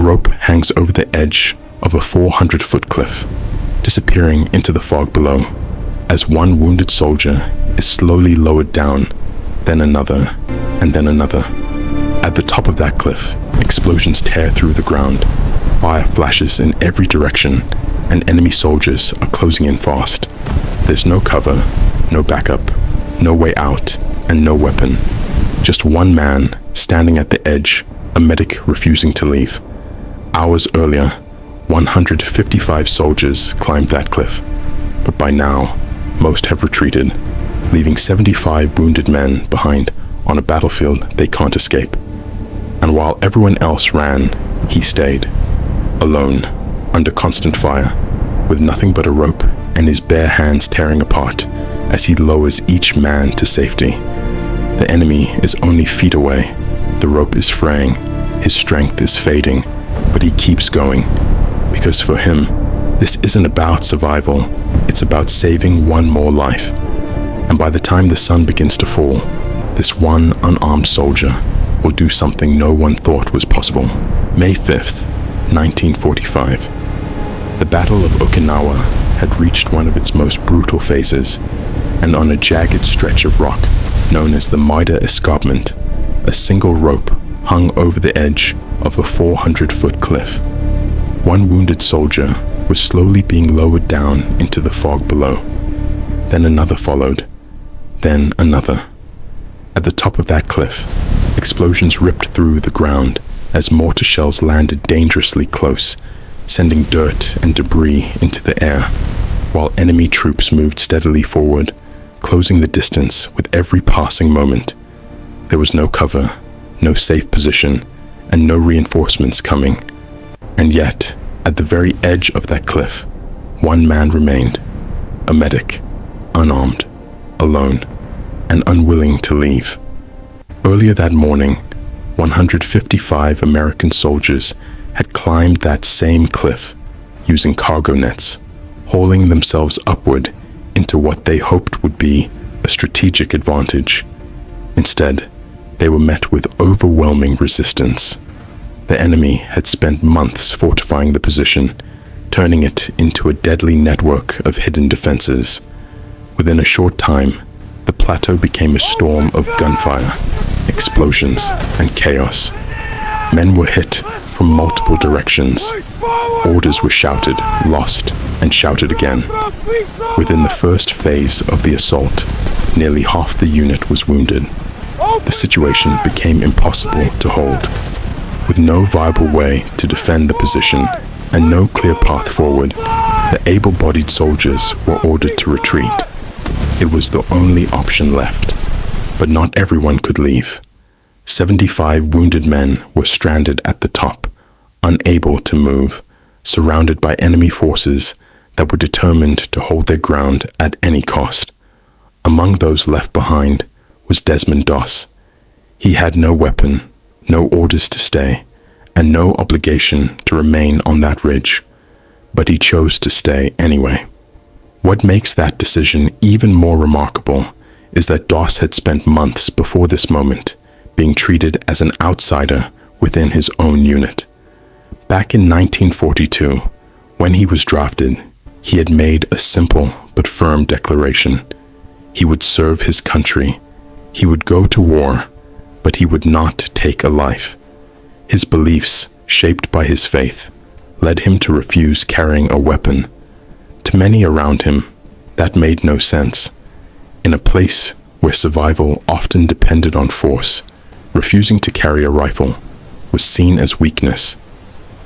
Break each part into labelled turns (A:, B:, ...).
A: rope hangs over the edge of a 400-foot cliff, disappearing into the fog below, as one wounded soldier is slowly lowered down, then another, and then another. At the top of that cliff, explosions tear through the ground, fire flashes in every direction, and enemy soldiers are closing in fast. There's no cover, no backup, no way out, and no weapon. Just one man standing at the edge, a medic refusing to leave. Hours earlier, 155 soldiers climbed that cliff, but by now, most have retreated, leaving 75 wounded men behind on a battlefield they can't escape. And while everyone else ran, he stayed, alone, under constant fire, with nothing but a rope and his bare hands tearing apart as he lowers each man to safety. The enemy is only feet away, the rope is fraying, his strength is fading, but he keeps going, because for him, this isn't about survival, it's about saving one more life. And by the time the sun begins to fall, this one unarmed soldier will do something no one thought was possible. May 5th, 1945. The Battle of Okinawa had reached one of its most brutal phases, and on a jagged stretch of rock known as the Mortar Escarpment, a single rope hung over the edge of a 400-foot cliff. One wounded soldier was slowly being lowered down into the fog below. Then another followed, then another. At the top of that cliff, explosions ripped through the ground as mortar shells landed dangerously close, sending dirt and debris into the air, while enemy troops moved steadily forward, closing the distance with every passing moment. There was no cover, no safe position, and no reinforcements coming. And yet, at the very edge of that cliff, one man remained, a medic, unarmed, alone, and unwilling to leave. Earlier that morning, 155 American soldiers had climbed that same cliff using cargo nets, hauling themselves upward into what they hoped would be a strategic advantage. Instead, they were met with overwhelming resistance. The enemy had spent months fortifying the position, turning it into a deadly network of hidden defenses. Within a short time, the plateau became a storm of gunfire, explosions, and chaos. Men were hit from multiple directions. Orders were shouted, lost, and shouted again. Within the first phase of the assault, nearly half the unit was wounded. The situation became impossible to hold. With no viable way to defend the position and no clear path forward, the able-bodied soldiers were ordered to retreat. It was the only option left, but not everyone could leave. 75 wounded men were stranded at the top, unable to move, surrounded by enemy forces that were determined to hold their ground at any cost. Among those left behind was Desmond Doss. He had no weapon, no orders to stay, and no obligation to remain on that ridge, but he chose to stay anyway. What makes that decision even more remarkable is that Doss had spent months before this moment being treated as an outsider within his own unit. Back in 1942, when he was drafted, he had made a simple but firm declaration. He would serve his country. He would go to war, but he would not take a life. His beliefs, shaped by his faith, led him to refuse carrying a weapon. To many around him, that made no sense. In a place where survival often depended on force, refusing to carry a rifle was seen as weakness.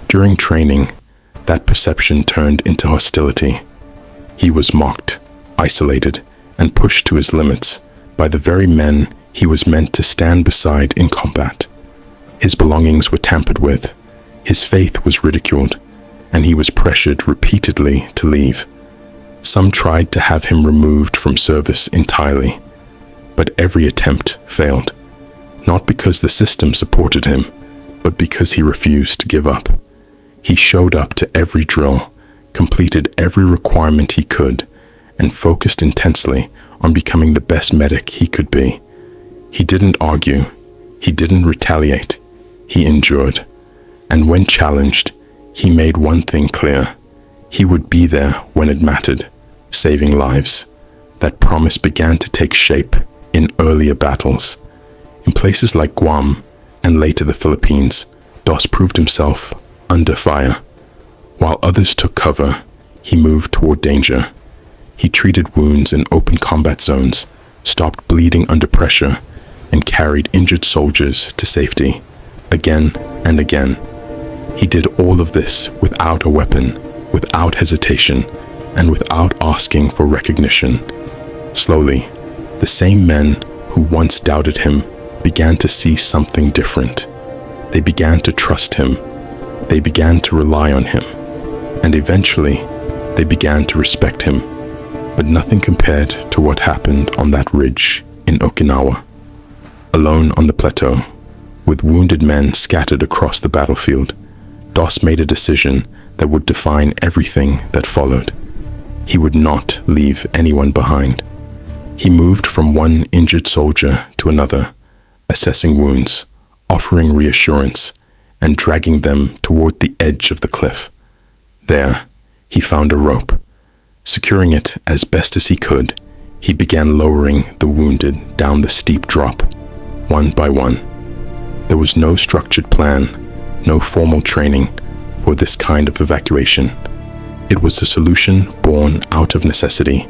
A: During training, that perception turned into hostility. He was mocked, isolated, and pushed to his limits by the very men he was meant to stand beside in combat. His belongings were tampered with, his faith was ridiculed, and he was pressured repeatedly to leave. Some tried to have him removed from service entirely, but every attempt failed, not because the system supported him, but because he refused to give up. He showed up to every drill, completed every requirement he could, and focused intensely on becoming the best medic he could be. He didn't argue, he didn't retaliate, he endured. And when challenged, he made one thing clear. He would be there when it mattered, saving lives. That promise began to take shape in earlier battles. In places like Guam and later the Philippines, Doss proved himself under fire. While others took cover, he moved toward danger. He treated wounds in open combat zones, stopped bleeding under pressure, and carried injured soldiers to safety, again and again. He did all of this without a weapon, without hesitation, and without asking for recognition. Slowly, the same men who once doubted him began to see something different. They began to trust him. They began to rely on him. And eventually, they began to respect him. But nothing compared to what happened on that ridge in Okinawa. Alone on the plateau, with wounded men scattered across the battlefield, Doss made a decision that would define everything that followed. He would not leave anyone behind. He moved from one injured soldier to another, assessing wounds, offering reassurance, and dragging them toward the edge of the cliff. There, he found a rope. Securing it as best as he could, he began lowering the wounded down the steep drop, one by one. There was no structured plan, no formal training for this kind of evacuation. It was a solution born out of necessity,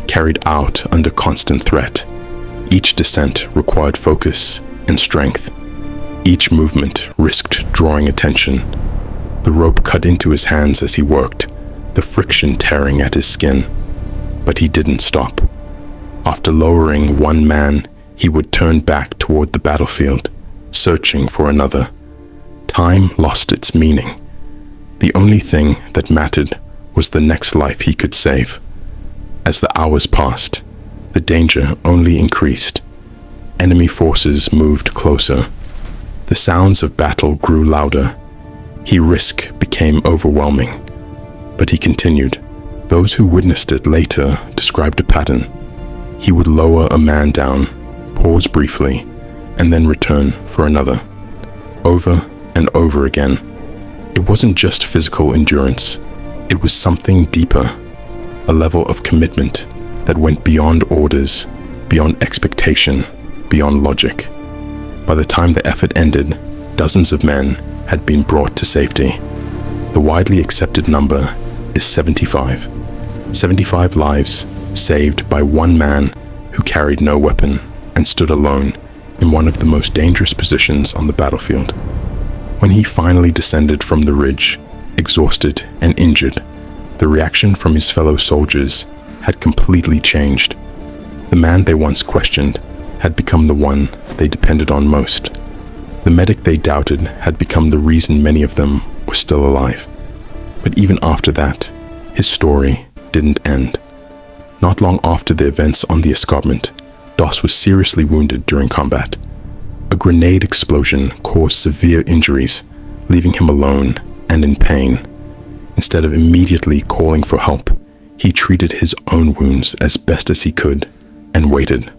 A: carried out under constant threat. Each descent required focus and strength. Each movement risked drawing attention. The rope cut into his hands as he worked, the friction tearing at his skin. But he didn't stop. After lowering one man, he would turn back toward the battlefield, searching for another. Time lost its meaning. The only thing that mattered was the next life he could save. As the hours passed, the danger only increased. Enemy forces moved closer. The sounds of battle grew louder. His risk became overwhelming. But he continued. Those who witnessed it later described a pattern. He would lower a man down, pause briefly, and then return for another. Over and over again. It wasn't just physical endurance. It was something deeper, a level of commitment that went beyond orders, beyond expectation, beyond logic. By the time the effort ended, dozens of men had been brought to safety. The widely accepted number is 75. 75 lives saved by one man who carried no weapon and stood alone in one of the most dangerous positions on the battlefield. When he finally descended from the ridge, exhausted and injured, the reaction from his fellow soldiers had completely changed. The man they once questioned had become the one they depended on most. The medic they doubted had become the reason many of them were still alive. But even after that, his story didn't end. Not long after the events on the escarpment, Doss was seriously wounded during combat. A grenade explosion caused severe injuries, leaving him alone and in pain. Instead of immediately calling for help, he treated his own wounds as best as he could and waited.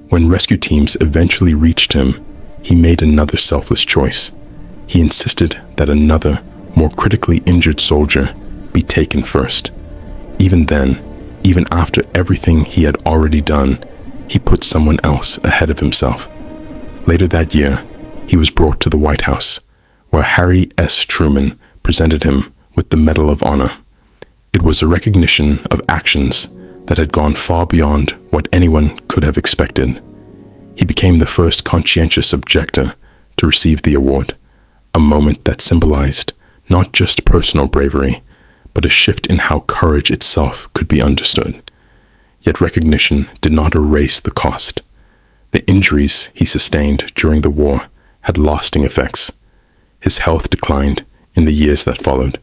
A: When rescue teams eventually reached him, he made another selfless choice. He insisted that another, more critically injured soldier be taken first. Even then, even after everything he had already done, he put someone else ahead of himself. Later that year, he was brought to the White House, where Harry S. Truman presented him with the Medal of Honor. It was a recognition of actions that had gone far beyond what anyone could have expected. He became the first conscientious objector to receive the award, a moment that symbolized not just personal bravery, but a shift in how courage itself could be understood. Yet recognition did not erase the cost. The injuries he sustained during the war had lasting effects. His health declined in the years that followed,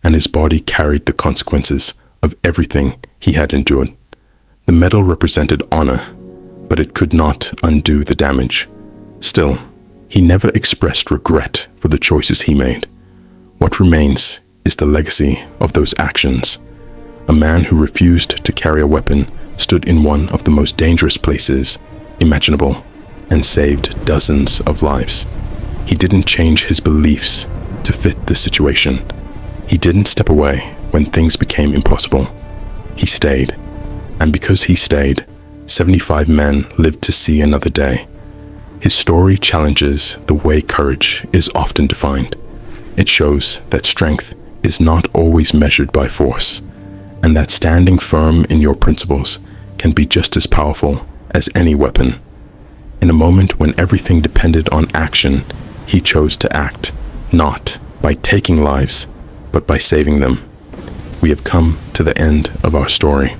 A: and his body carried the consequences of everything he had endured. The medal represented honor, but it could not undo the damage. Still, he never expressed regret for the choices he made. What remains is the legacy of those actions. A man who refused to carry a weapon stood in one of the most dangerous places imaginable and saved dozens of lives. He didn't change his beliefs, to fit the situation. He didn't step away when things became impossible. He stayed. And because he stayed, 75 men lived to see another day. His story challenges the way courage is often defined. It shows that strength is not always measured by force, and that standing firm in your principles can be just as powerful as any weapon. In a moment when everything depended on action, he chose to act, not by taking lives, but by saving them. We have come to the end of our story.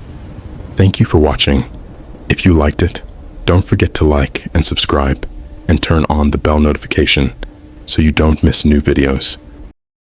A: Thank you for watching. If you liked it, don't forget to like and subscribe, and turn on the bell notification so you don't miss new videos.